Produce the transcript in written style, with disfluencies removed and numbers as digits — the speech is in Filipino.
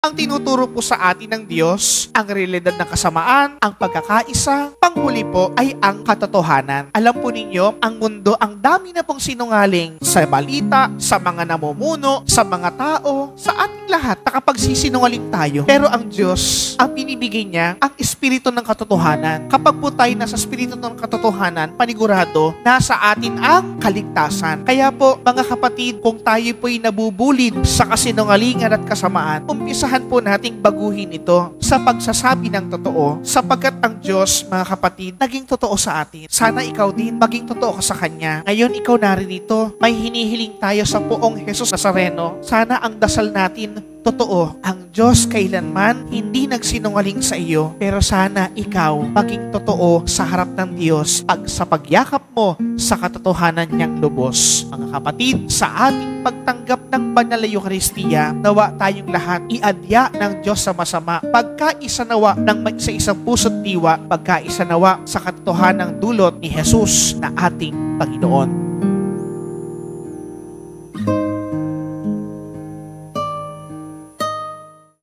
Ang tinuturo po sa atin ng Diyos, ang realidad ng kasamaan, ang pagkakaisa, panghuli po ay ang katotohanan. Alam po ninyo, ang mundo, ang dami na pong sinungaling sa balita, sa mga namumuno, sa mga tao, sa ating lahat, nakapagsisinungaling tayo. Pero ang Diyos, ang binibigay niya, ang espiritu ng katotohanan. Kapag po tayo nasa espiritu ng katotohanan, panigurado, nasa atin ang kaligtasan. Kaya po, mga kapatid, kung tayo po'y nabubulid sa kasinungalingan at kasamaan, umpisahan po nating baguhin ito sa pagsasabi ng totoo, sapagkat ang Diyos, mga kapatid, naging totoo sa atin. Sana ikaw din maging totoo ka sa Kanya. Ngayon, ikaw naririto, may hinihiling tayo sa poong Jesus Nazareno. Sana ang dasal natin totoo. Ang Diyos kailanman hindi nagsinungaling sa iyo, pero sana ikaw maging totoo sa harap ng Diyos sa pagyakap mo sa katotohanan niyang lubos. Mga kapatid, sa ating pagtanggap ng banal na Eucharistia, nawa tayong lahat iadya ng Diyos sa masama, pagkaisa nawa ng sa isang puso't diwa, pagkaisa nawa sa katotohanan ng dulot ni Jesus na ating Panginoon.